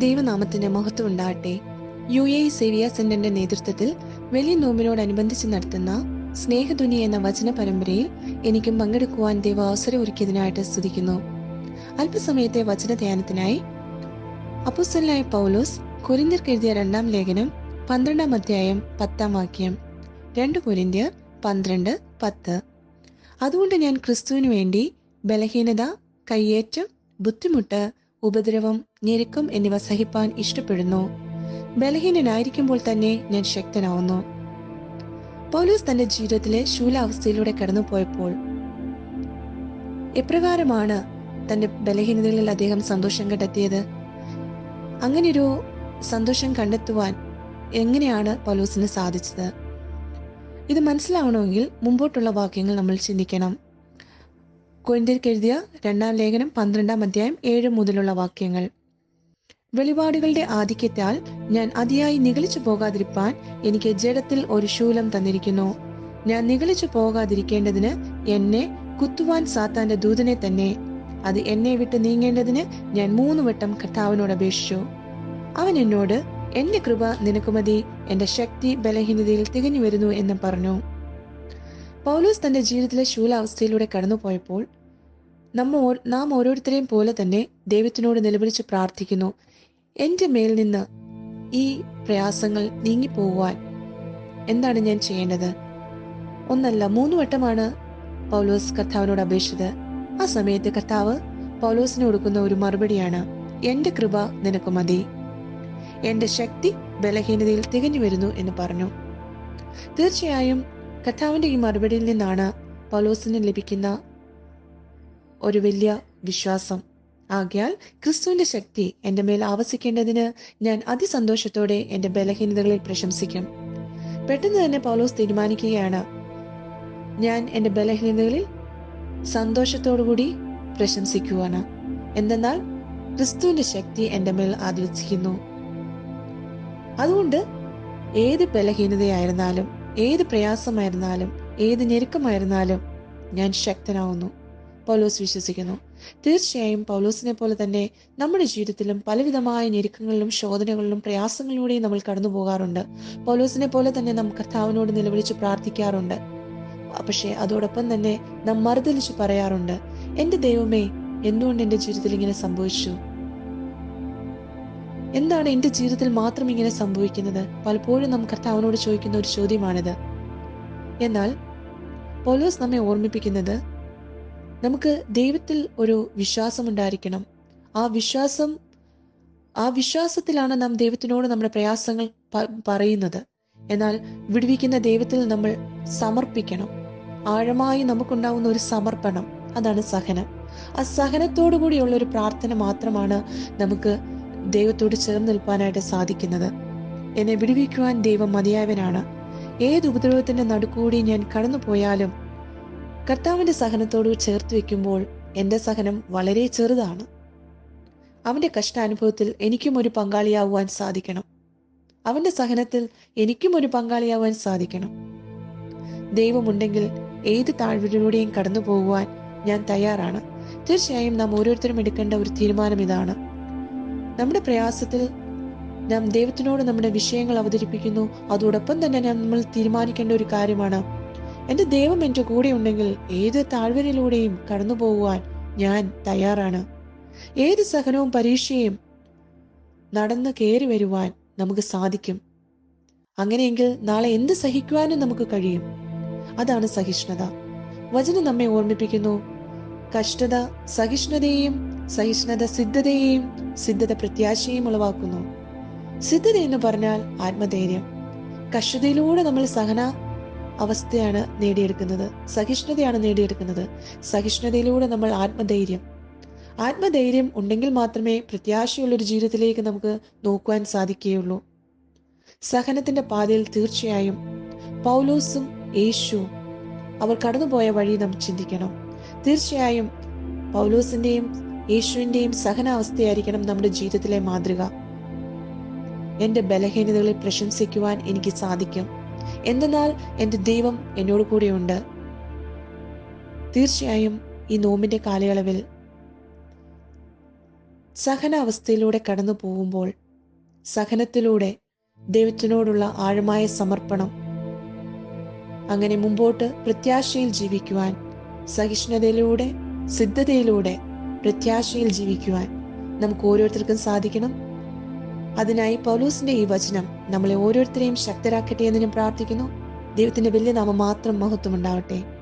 ദൈവനാമത്തിന് മഹത്വം ഉണ്ടാകട്ടെ. UAE സേവിയ സെന്ററിന്റെ നേതൃത്വത്തിൽ വലിയ നോമ്പിനോടനുബന്ധിച്ച് നടത്തുന്ന സ്നേഹധ്വനി എന്ന വചന പരമ്പരയിൽ എനിക്കും പങ്കെടുക്കുവാൻ ദൈവ അവസരം ഒരുക്കിയതിനായിട്ട് സ്തുതിക്കുന്നു. അല്പസമയത്തെ വചന ധ്യാനത്തിനായി അപ്പോസ്തലനായ പൗലോസ് കൊരിന്ത്യർക്ക് എഴുതിയ 2-ാം ലേഖനം 12-ാം അധ്യായം 10-ാം വാക്യം. 2 കൊരിന്ത്യർ 12:10. അതുകൊണ്ട് ഞാൻ ക്രിസ്തുവിനു വേണ്ടി ബലഹീനത, കയ്യേറ്റം, ബുദ്ധിമുട്ട്, ഉപദ്രവം, ഞെരുക്കം എന്നിവ സഹിപ്പാൻ ഇഷ്ടപ്പെടുന്നു. ബലഹീനനായിരിക്കുമ്പോൾ തന്നെ ഞാൻ ശക്തനാവുന്നു. പൗലോസ് തന്റെ ജീവിതത്തിലെ ശൂലാവസ്ഥയിലൂടെ കടന്നുപോയപ്പോൾ എപ്രകാരമാണ് തന്റെ ബലഹീനതകളിൽ അദ്ദേഹം സന്തോഷം കണ്ടെത്തിയത്? അങ്ങനെയൊരു സന്തോഷം കണ്ടെത്തുവാൻ എങ്ങനെയാണ് പൗലോസിന് സാധിച്ചത്? ഇത് മനസ്സിലാവണമെങ്കിൽ മുമ്പോട്ടുള്ള വാക്യങ്ങൾ നമ്മൾ ചിന്തിക്കണം. കൊരിന്ത്യർക്ക് എഴുതിയ 2-ാം ലേഖനം 12-ാം അധ്യായം 7 മുതലുള്ള വാക്യങ്ങൾ. വെളിപാടുകളുടെ ആധിക്യത്താൽ ഞാൻ അതിയായി നിഗളിച്ചു പോകാതിരിപ്പാൻ എനിക്ക് ജഡത്തിൽ ഒരു ശൂലം തന്നിരിക്കുന്നു. ഞാൻ നിഗളിച്ചു പോകാതിരിക്കേണ്ടതിന് എന്നെ കുത്തുവാൻ സാത്താന്റെ ദൂതനെ തന്നെ. അത് എന്നെ വിട്ട് നീങ്ങേണ്ടതിന് ഞാൻ 3 വട്ടം കർത്താവിനോട് അപേക്ഷിച്ചു. അവൻ എന്നോട്, എന്റെ കൃപ നിനക്ക് മതി, എന്റെ ശക്തി ബലഹീനതയിൽ തികഞ്ഞു വരുന്നു എന്ന് പറഞ്ഞു. പൗലോസ് തന്റെ ജീവിതത്തിലെ ശൂലാവസ്ഥയിലൂടെ കടന്നുപോയപ്പോൾ നാം ഓരോരുത്തരെയും പോലെ തന്നെ ദൈവത്തിനോട് നിലവിളിച്ച് പ്രാർത്ഥിക്കുന്നു. എന്റെ മേൽ നിന്ന് ഈ പ്രയാസങ്ങൾ നീങ്ങിപ്പോകുവാൻ എന്താണ് ഞാൻ ചെയ്യേണ്ടത്? 1 അല്ല 3 വട്ടമാണ് പൗലോസ് കർത്താവിനോട് അപേക്ഷിച്ചത്. ആ സമയത്ത് കർത്താവ് പൗലോസിന് കൊടുക്കുന്ന ഒരു മറുപടിയാണ്, എന്റെ കൃപ നിനക്ക് മതി, എന്റെ ശക്തി ബലഹീനതയിൽ തികഞ്ഞു വരുന്നു എന്ന് പറഞ്ഞു. തീർച്ചയായും കർത്താവിന്റെ ഈ മറുപടിയിൽ നിന്നാണ് പൗലോസിന് ലഭിക്കുന്ന ഒരു വലിയ വിശ്വാസം. ആകയാൽ ക്രിസ്തുവിന്റെ ശക്തി എന്റെ മേൽ ആവസിക്കേണ്ടതിന് ഞാൻ അതിസന്തോഷത്തോടെ എന്റെ ബലഹീനതകളിൽ പ്രശംസിക്കും. പെട്ടെന്ന് തന്നെ പൗലോസ് തീരുമാനിക്കുകയാണ്, ഞാൻ എന്റെ ബലഹീനതകളിൽ സന്തോഷത്തോടുകൂടി പ്രശംസിക്കുവാണ്. എന്തെന്നാൽ ക്രിസ്തുവിന്റെ ശക്തി എന്റെ മേൽ ആവസിക്കുന്നു. അതുകൊണ്ട് ഏത് ബലഹീനതയായിരുന്നാലും, ഏത് പ്രയാസമായിരുന്നാലും, ഏത് ഞെരുക്കമായിരുന്നാലും ഞാൻ ശക്തനാവുന്നു പൗലോസ് വിശ്വസിക്കുന്നു. തീർച്ചയായും പൗലോസിനെ പോലെ തന്നെ നമ്മുടെ ജീവിതത്തിലും പലവിധമായ ഞെരുക്കങ്ങളിലും ശോധനകളിലും പ്രയാസങ്ങളിലൂടെയും നമ്മൾ കടന്നു പോകാറുണ്ട്. പൗലോസിനെ പോലെ തന്നെ നാം കർത്താവിനോട് നിലവിളിച്ച് പ്രാർത്ഥിക്കാറുണ്ട്. പക്ഷെ അതോടൊപ്പം തന്നെ നാം മറുതലിച്ച് പറയാറുണ്ട്, എന്റെ ദൈവമേ, എന്തുകൊണ്ട് എന്റെ ജീവിതത്തിൽ ഇങ്ങനെ സംഭവിച്ചു? എന്താണ് എന്റെ ജീവിതത്തിൽ മാത്രം ഇങ്ങനെ സംഭവിക്കുന്നത്? പലപ്പോഴും നാം കർത്താവിനോട് ചോദിക്കുന്ന ഒരു ചോദ്യമാണിത്. എന്നാൽ പൗലോസ് നമ്മെ ഓർമ്മിപ്പിക്കുന്നത്, നമുക്ക് ദൈവത്തിൽ ഒരു വിശ്വാസം ഉണ്ടായിരിക്കണം. ആ വിശ്വാസത്തിലാണ് നാം ദൈവത്തിനോട് നമ്മുടെ പ്രയാസങ്ങൾ പറയുന്നത്. എന്നാൽ വിടുവിക്കുന്ന ദൈവത്തിൽ നമ്മൾ സമർപ്പിക്കണം. ആഴമായി നമുക്കുണ്ടാവുന്ന ഒരു സമർപ്പണം, അതാണ് സഹനം. ആ സഹനത്തോടു കൂടിയുള്ള ഒരു പ്രാർത്ഥന മാത്രമാണ് നമുക്ക് ദൈവത്തോട് ചേർന്ന് നിൽപ്പാനായിട്ട് സാധിക്കുന്നത്. എന്നെ വിടുവിക്കുവാൻ ദൈവം മതിയായവനാണ്. ഏത് ഉപദ്രവത്തിന്റെ നടുക്കൂടി ഞാൻ കടന്നു പോയാലും കർത്താവിന്റെ സഹനത്തോട് ചേർത്ത് വെക്കുമ്പോൾ എന്റെ സഹനം വളരെ ചെറുതാണ്. അവന്റെ കഷ്ടാനുഭവത്തിൽ എനിക്കും ഒരു പങ്കാളിയാവുവാൻ സാധിക്കണം. അവന്റെ സഹനത്തിൽ എനിക്കും ഒരു പങ്കാളിയാവാൻ സാധിക്കണം. ദൈവമുണ്ടെങ്കിൽ ഏത് താഴ്വരയിലൂടെയും കടന്നു പോകുവാൻ ഞാൻ തയ്യാറാണ്. തീർച്ചയായും നാം ഓരോരുത്തരും എടുക്കേണ്ട ഒരു തീരുമാനം ഇതാണ്. നമ്മുടെ പ്രയാസത്തിൽ നാം ദൈവത്തിനോട് നമ്മുടെ വിഷയങ്ങൾ അവതരിപ്പിക്കുന്നു. അതോടൊപ്പം തന്നെ നമ്മൾ തീരുമാനിക്കേണ്ട ഒരു കാര്യമാണ്, എന്റെ ദൈവം എന്റെ കൂടെ ഉണ്ടെങ്കിൽ ഏത് താഴ്വരയിലൂടെയും കടന്നു പോകുവാൻ ഞാൻ തയ്യാറാണ്. ഏത് സഹനവും പരീക്ഷയും നടന്ന് കയറി വരുവാൻ നമുക്ക് സാധിക്കും. അങ്ങനെയെങ്കിൽ നാളെ എന്ത് സഹിക്കുവാനും നമുക്ക് കഴിയും. അതാണ് സഹിഷ്ണുത. വചനം നമ്മെ ഓർമ്മിപ്പിക്കുന്നു, കഷ്ടത സഹിഷ്ണുതയെയും, സഹിഷ്ണുത സിദ്ധതയെയും, സിദ്ധത പ്രത്യാശയും ഉളവാക്കുന്നു. സിദ്ധത എന്ന് പറഞ്ഞാൽ ആത്മധൈര്യം. കഷ്ടതയിലൂടെ നമ്മൾ സഹന അവസ്ഥയാണ് നേടിയെടുക്കുന്നത്, സഹിഷ്ണുതയാണ് നേടിയെടുക്കുന്നത്. സഹിഷ്ണുതയിലൂടെ നമ്മൾ ആത്മധൈര്യം ഉണ്ടെങ്കിൽ മാത്രമേ പ്രത്യാശയുള്ളൊരു ജീവിതത്തിലേക്ക് നമുക്ക് നോക്കുവാൻ സാധിക്കുകയുള്ളൂ. സഹനത്തിന്റെ പാതയിൽ തീർച്ചയായും പൗലോസും യേശുവും അവർ കടന്നുപോയ വഴി നാം ചിന്തിക്കണം. തീർച്ചയായും പൗലോസിന്റെയും യേശുവിന്റെയും സഹനാവസ്ഥയായിരിക്കണം നമ്മുടെ ജീവിതത്തിലെ മാതൃക. എന്റെ ബലഹീനതകളിൽ പ്രശംസിക്കുവാൻ എനിക്ക് സാധിക്കും. എന്തെന്നാൽ എന്റെ ദൈവം എന്നോട് കൂടെയുണ്ട്. തീർച്ചയായും ഈ നോമ്പിന്റെ കാലയളവിൽ സഹനാവസ്ഥയിലൂടെ കടന്നു പോകുമ്പോൾ സഹനത്തിലൂടെ ദൈവത്തിനോടുള്ള ആഴമായ സമർപ്പണം, അങ്ങനെ മുമ്പോട്ട് പ്രത്യാശയിൽ ജീവിക്കുവാൻ, സഹിഷ്ണുതയിലൂടെ, സിദ്ധതയിലൂടെ പ്രത്യാശയിൽ ജീവിക്കുവാൻ നമുക്ക് ഓരോരുത്തർക്കും സാധിക്കണം. അതിനായി പൗലോസിന്റെ ഈ വചനം നമ്മളെ ഓരോരുത്തരെയും ശക്തരാക്കട്ടെ എന്ന് ഞാൻ പ്രാർത്ഥിക്കുന്നു. ദൈവത്തിന്റെ വലിയ നാമം മാത്രം മഹത്വം ഉണ്ടാവട്ടെ.